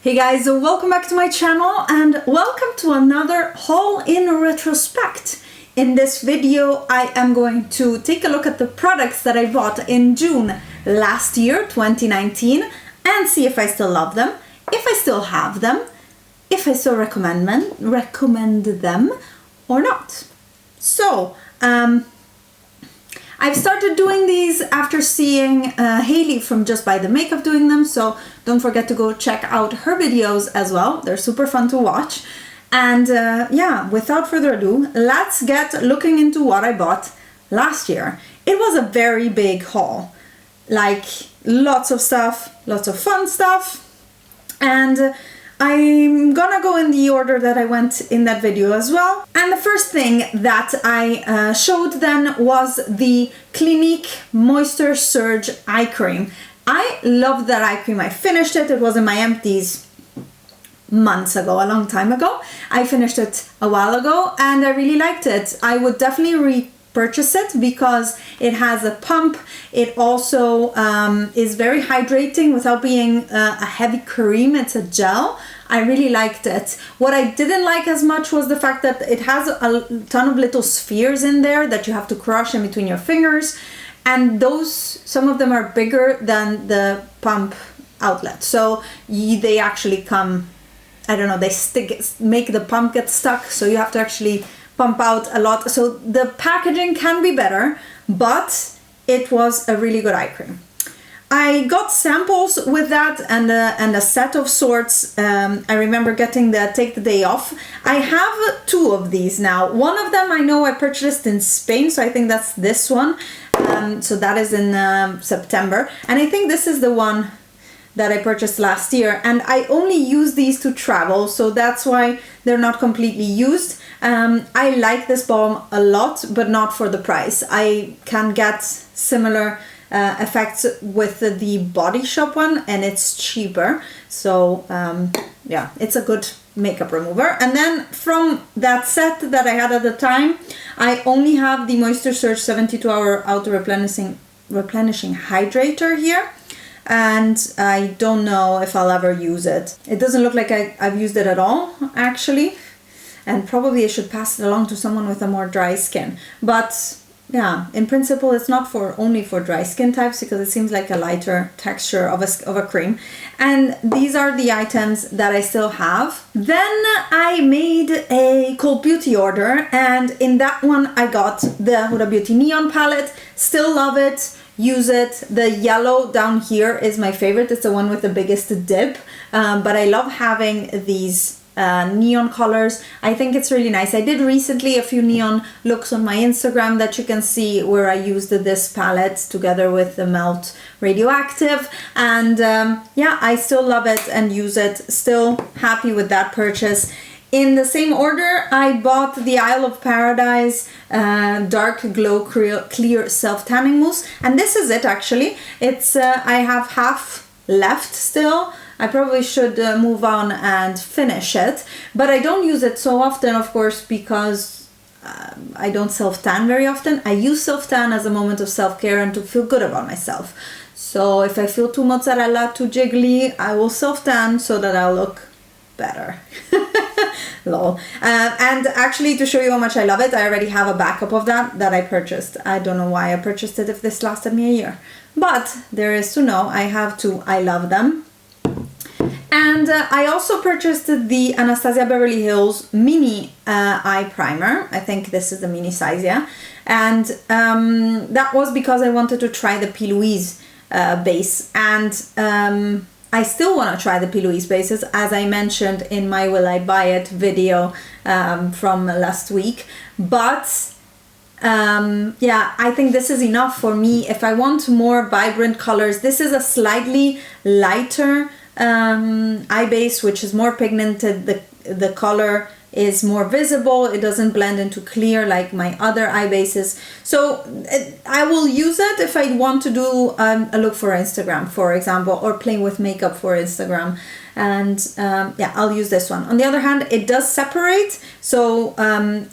Hey guys, welcome back to my channel and welcome to another haul in retrospect. In this video, I am going to take a look at the products that I bought in June last year, 2019, and see if I still love them, if I still have them, if I still recommend them or not. So, I've started doing these after seeing Hailey from Just Buy the Makeup doing them, so don't forget to go check out her videos as well. They're super fun to watch. And yeah, without further ado, let's get looking into what I bought last year. It was a very big haul, like lots of stuff, lots of fun stuff, and I'm gonna go in the order that I went in that video as well. And the first thing that I showed then was the Clinique Moisture Surge Eye Cream. I loved that eye cream. I finished it. It was in my empties months ago, a long time ago. I finished it a while ago and I really liked it. I would definitely repurchase it because it has a pump. It also is very hydrating without being a heavy cream. It's a gel. I really liked it. What I didn't like as much was the fact that it has a ton of little spheres in there that you have to crush in between your fingers, and those, some of them are bigger than the pump outlet, so they actually come, I don't know, they make the pump get stuck, so you have to actually pump out a lot. So the packaging can be better, but it was a really good eye cream. I got samples with that and a set of sorts. I remember getting the Take the Day Off. I have two of these now. One of them I know I purchased in Spain, so I think that's this one. So that is in September. And I think this is the one that I purchased last year. And I only use these to travel, so that's why they're not completely used. I like this balm a lot, but not for the price. I can get similar effects with the Body Shop one, and it's cheaper. So yeah, it's a good makeup remover. And then from that set that I had at the time, I only have the Moisture Surge 72-hour auto replenishing hydrator here, and I don't know if I'll ever use it. It doesn't look like I've used it at all, actually, and probably I should pass it along to someone with a more dry skin. But yeah, in principle, it's not only for dry skin types, because it seems like a lighter texture of a cream. And these are the items that I still have. Then I made a Cult Beauty order, and in that one I got the Huda Beauty Neon palette. Still love it, use it. The yellow down here is my favorite. It's the one with the biggest dip, but I love having these neon colors. I think it's really nice. I did recently a few neon looks on my Instagram that you can see, where I used this palette together with the Melt Radioactive, and yeah, I still love it and use it. Still happy with that purchase. In the same order, I bought the Isle of Paradise Dark Glow Clear Self Tanning Mousse, and this is it actually. It's I have half left still. I probably should move on and finish it, but I don't use it so often, of course, because I don't self-tan very often. I use self-tan as a moment of self-care and to feel good about myself. So if I feel too mozzarella, too jiggly, I will self-tan so that I'll look better. Lol. And actually, to show you how much I love it, I already have a backup of that I purchased. I don't know why I purchased it if this lasted me a year, but there is to know. I have two. I love them. And I also purchased the Anastasia Beverly Hills Mini Eye Primer. I think this is the mini size, yeah. And that was because I wanted to try the P. Louise base. And I still want to try the P. Louise bases, as I mentioned in my Will I Buy It video from last week. But yeah, I think this is enough for me. If I want more vibrant colors, this is a slightly lighter eye base, which is more pigmented. The color is more visible. It doesn't blend into clear like my other eye bases. So I will use it if I want to do a look for Instagram, for example, or playing with makeup for Instagram. And yeah, I'll use this one. On the other hand, it does separate. So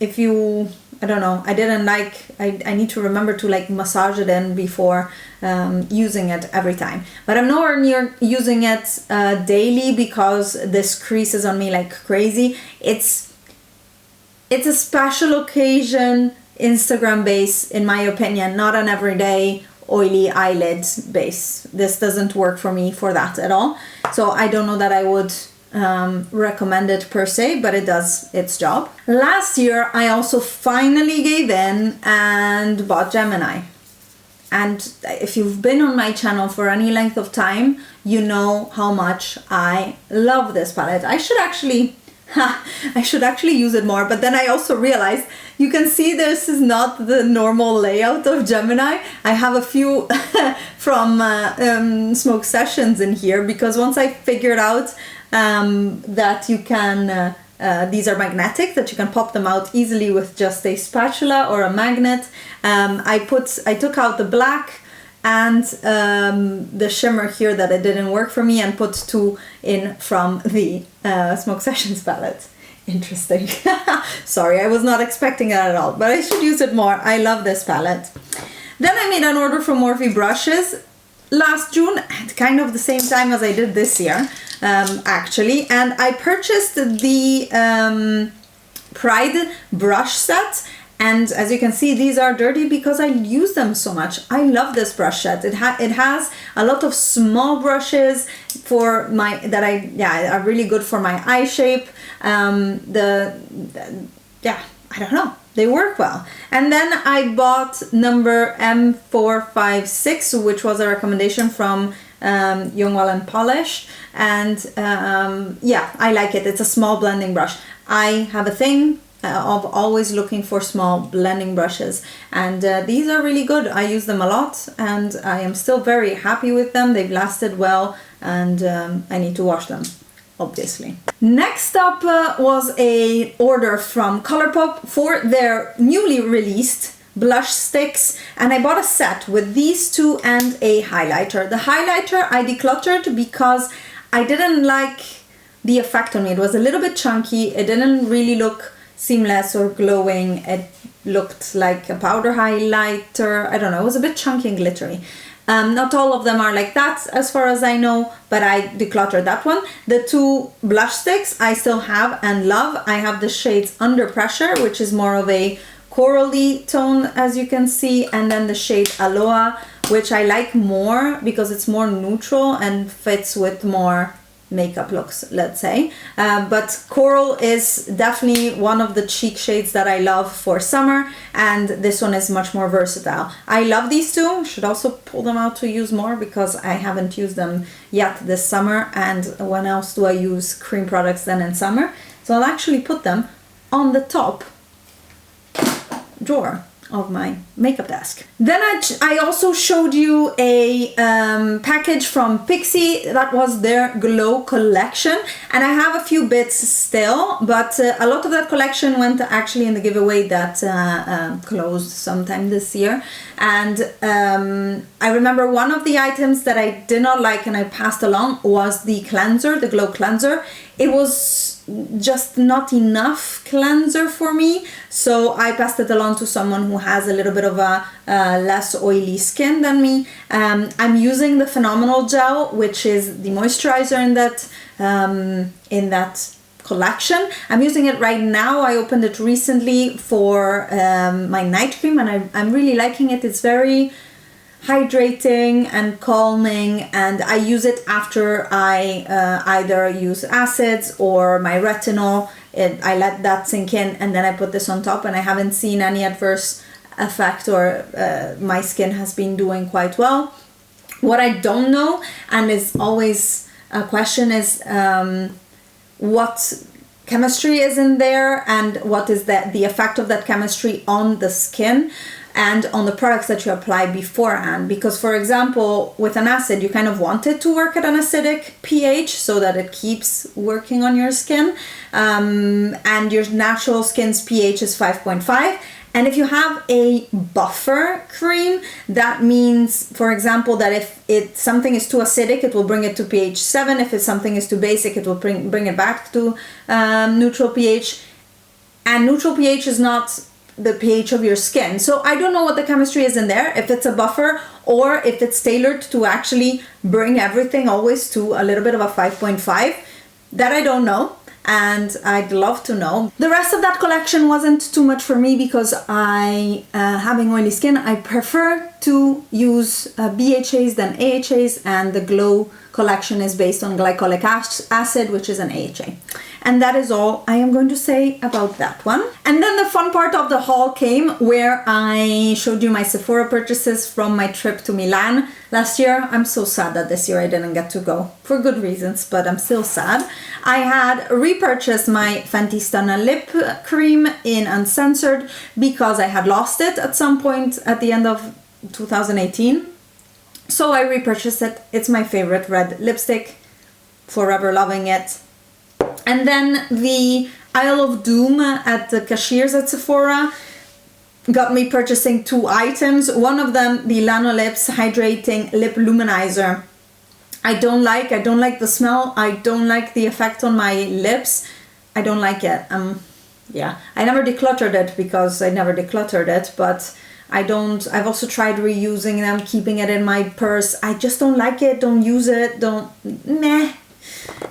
if you I don't know, I didn't like, I need to remember to like massage it in before using it every time. But I'm nowhere near using it daily because this creases on me like crazy. It's a special occasion Instagram base, in my opinion, not an everyday oily eyelid base. This doesn't work for me for that at all. So I don't know that I would recommend it per se, but it does its job. Last year, I also finally gave in and bought Gemini. And if you've been on my channel for any length of time, you know how much I love this palette. I should actually use it more, but then I also realized you can see this is not the normal layout of Gemini. I have a few from Smoke Sessions in here, because once I figured out that you can, these are magnetic, that you can pop them out easily with just a spatula or a magnet. I took out the black and the shimmer here that it didn't work for me, and put 2 in from the Smoke Sessions palette. Interesting. Sorry, I was not expecting it at all, but I should use it more. I love this palette. Then I made an order from Morphe brushes last June, at kind of the same time as I did this year, actually, and I purchased the Pride brush set. And as you can see, these are dirty because I use them so much. I love this brush set. It has a lot of small brushes for are really good for my eye shape. I don't know, they work well. And then I bought number M456, which was a recommendation from Young, Well and Polished. And I like it. It's a small blending brush. I have a thing of always looking for small blending brushes, and these are really good. I use them a lot, and I am still very happy with them. They've lasted well, and I need to wash them, obviously. Next up was a order from Colourpop for their newly released blush sticks, and I bought a set with these 2 and a highlighter. The highlighter I decluttered because I didn't like the effect on me. It was a little bit chunky. It didn't really look seamless or glowing. It looked like a powder highlighter. I don't know, it was a bit chunky and glittery. Not all of them are like that as far as I know, but I decluttered that one. The 2 blush sticks I still have and love. I have the shades Under Pressure, which is more of a corally tone, as you can see, and then the shade Aloha, which I like more because it's more neutral and fits with more makeup looks, let's say. But coral is definitely one of the cheek shades that I love for summer, and this one is much more versatile. I love these 2. Should also pull them out to use more because I haven't used them yet this summer, and when else do I use cream products than in summer? So I'll actually put them on the top drawer of my makeup desk. Then I also showed you a package from Pixi that was their Glow collection, and I have a few bits still, but a lot of that collection went actually in the giveaway that closed sometime this year. And I remember one of the items that I did not like and I passed along was the cleanser, the Glow cleanser. It was just not enough cleanser for me, so I passed it along to someone who has a little bit of a less oily skin than me. I'm using the Phenomenal Gel, which is the moisturizer in that collection. I'm using it right now. I opened it recently for my night cream, and I'm really liking it. It's very hydrating and calming, and I use it after I either use acids or my retinol. I let that sink in, and then I put this on top, and I haven't seen any adverse effect, or my skin has been doing quite well. What I don't know, and is always a question, is what chemistry is in there and what is the effect of that chemistry on the skin and on the products that you apply beforehand. Because, for example, with an acid, you kind of want it to work at an acidic pH so that it keeps working on your skin. And your natural skin's pH is 5.5. And if you have a buffer cream, that means, for example, that if something is too acidic, it will bring it to pH 7. If something is too basic, it will bring it back to neutral pH. And neutral pH is not the pH of your skin. So I don't know what the chemistry is in there, if it's a buffer or if it's tailored to actually bring everything always to a little bit of a 5.5. That I don't know, and I'd love to know. The rest of that collection wasn't too much for me because I, having oily skin, I prefer to use BHAs than AHAs, and the Glow collection is based on glycolic acid, which is an AHA. And that is all I am going to say about that one. And then the fun part of the haul came where I showed you my Sephora purchases from my trip to Milan last year. I'm so sad that this year I didn't get to go, for good reasons, but I'm still sad. I had repurchased my Fenty Stunna lip cream in Uncensored because I had lost it at some point at the end of 2018. So I repurchased it. It's my favorite red lipstick, forever loving it. And then the Isle of Doom at the cashiers at Sephora got me purchasing 2 items. One of them, the Lanolips Hydrating Lip Luminizer. I don't like the smell. I don't like the effect on my lips. I don't like it. Yeah, I never decluttered it because I never decluttered it, but I've also tried reusing them, keeping it in my purse. I just don't like it, don't use it, meh.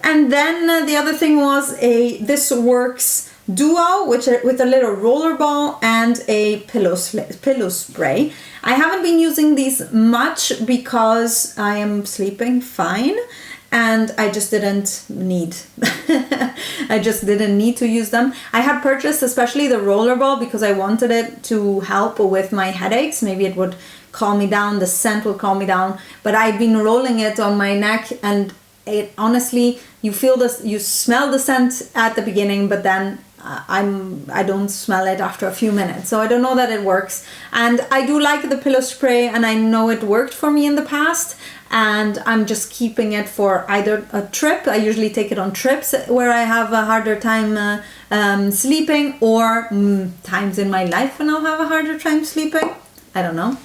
And then the other thing was a This Works Duo, with a little roller ball and a pillow spray. I haven't been using these much because I am sleeping fine, and I just didn't need to use them. I had purchased especially the roller ball because I wanted it to help with my headaches. Maybe it would calm me down, the scent would calm me down, but I've been rolling it on my neck, and it honestly, you smell the scent at the beginning, but then I don't smell it after a few minutes. So I don't know that it works. And I do like the pillow spray, and I know it worked for me in the past, and I'm just keeping it for either a trip. I usually take it on trips where I have a harder time sleeping, or times in my life when I'll have a harder time sleeping. I don't know.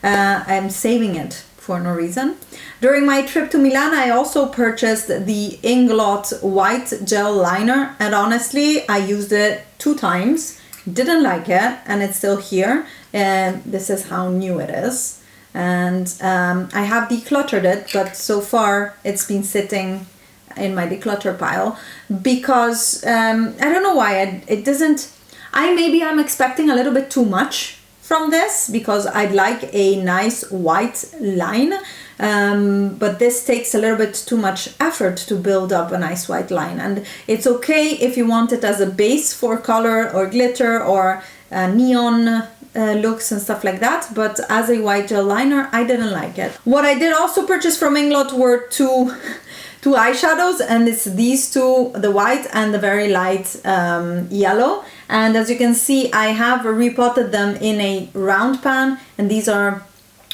I'm saving it for no reason. During my trip to Milan, I also purchased the Inglot White Gel Liner, and honestly, I used it 2 times, didn't like it, and it's still here. And this is how new it is. And I have decluttered it, but so far it's been sitting in my declutter pile because I don't know why it doesn't. Maybe I'm expecting a little bit too much from this because I'd like a nice white line, but this takes a little bit too much effort to build up a nice white line. And it's okay if you want it as a base for color or glitter or neon looks and stuff like that, but as a white gel liner, I didn't like it. What I did also purchase from Inglot were two eyeshadows, and it's these 2, the white and the very light yellow. And as you can see, I have repotted them in a round pan, and these are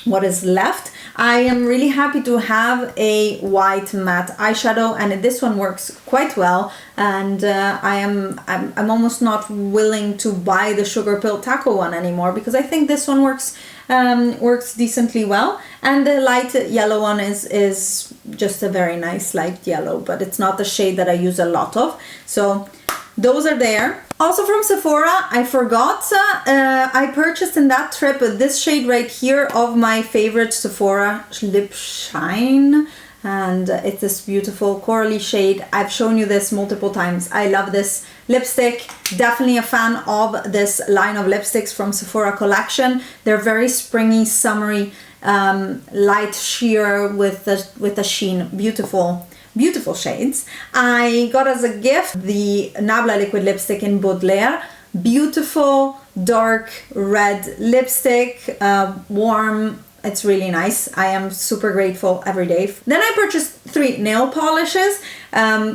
what is left. I am really happy to have a white matte eyeshadow, and this one works quite well. And I'm almost not willing to buy the Sugar Pill Taco one anymore because I think this one works decently well. And the light yellow one is just a very nice light yellow, but it's not the shade that I use a lot of. So those are there. Also from Sephora, I forgot, I purchased in that trip this shade right here of my favorite Sephora Lip Shine. And it's this beautiful corally shade. I've shown you this multiple times. I love this lipstick. Definitely a fan of this line of lipsticks from Sephora collection. They're very springy, summery, light sheer with a sheen. Beautiful shades. I got as a gift the Nabla liquid lipstick in Baudelaire. Beautiful dark red lipstick, warm. It's really nice. I am super grateful every day. Then I purchased 3 nail polishes,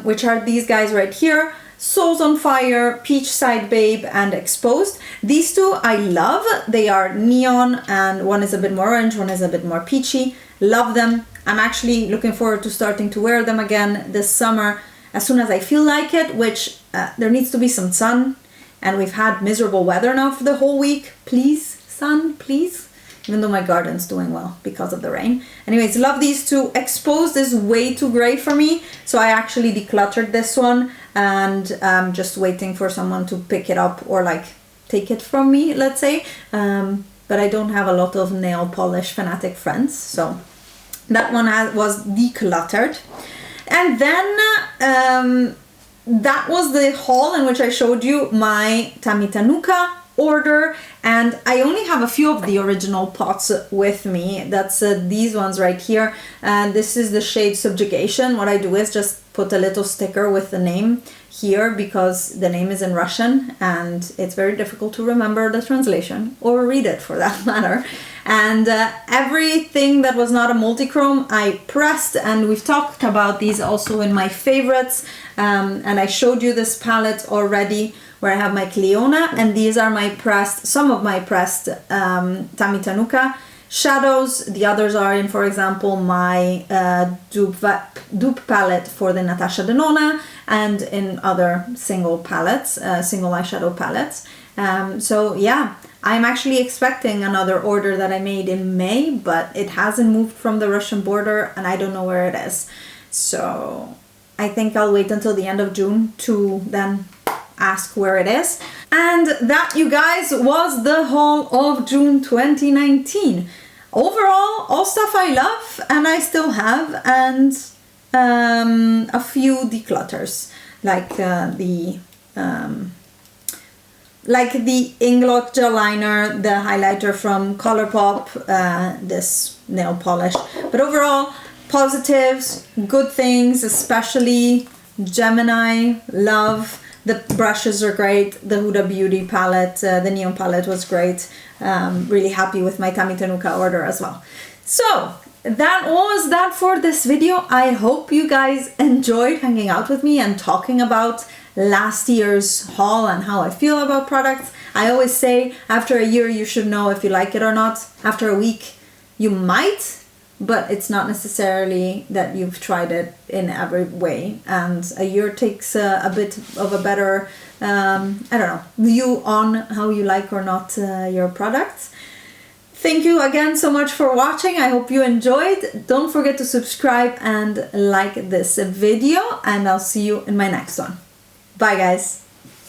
which are these guys right here. Souls on Fire, Peach Side Babe, and Exposed. These 2 I love. They are neon, and one is a bit more orange, one is a bit more peachy. Love them. I'm actually looking forward to starting to wear them again this summer as soon as I feel like it, which there needs to be some sun, and we've had miserable weather now for the whole week. Please, sun, please. Even though my garden's doing well because of the rain. Anyways, love these 2. Exposed is way too gray for me, so I actually decluttered this one, and I'm just waiting for someone to pick it up or like take it from me, let's say. But I don't have a lot of nail polish fanatic friends, so that one was decluttered. And then that was the haul in which I showed you my Tammy Tanuka order, and I only have a few of the original pots with me. That's these ones right here, and this is the shade Subjugation. What I do is just put a little sticker with the name here because the name is in Russian and it's very difficult to remember the translation or read it for that matter. And everything that was not a multi-chrome I pressed, and we've talked about these also in my favorites, and I showed you this palette already where I have my Cleona, and these are my pressed, some of my pressed Tammy Tanuka shadows. The others are in, for example, my dupe palette for the Natasha Denona, and in other single palettes, single eyeshadow palettes. So yeah, I'm actually expecting another order that I made in May, but it hasn't moved from the Russian border and I don't know where it is. So I think I'll wait until the end of June to then ask where it is. And that, you guys, was the haul of June 2019. Overall, all stuff I love and I still have, and a few declutters, like the Inglot gel liner, the highlighter from Colourpop, this nail polish. But overall, positives, good things, especially Gemini, love. The brushes are great. The Huda Beauty palette, the Neon palette was great. Really happy with my Tammy Tanuka order as well. So that was that for this video. I hope you guys enjoyed hanging out with me and talking about last year's haul and how I feel about products. I always say after a year you should know if you like it or not. After a week you might, but it's not necessarily that you've tried it in every way. And a year takes a bit of a better, view on how you like or not your products. Thank you again so much for watching. I hope you enjoyed. Don't forget to subscribe and like this video, and I'll see you in my next one. Bye guys.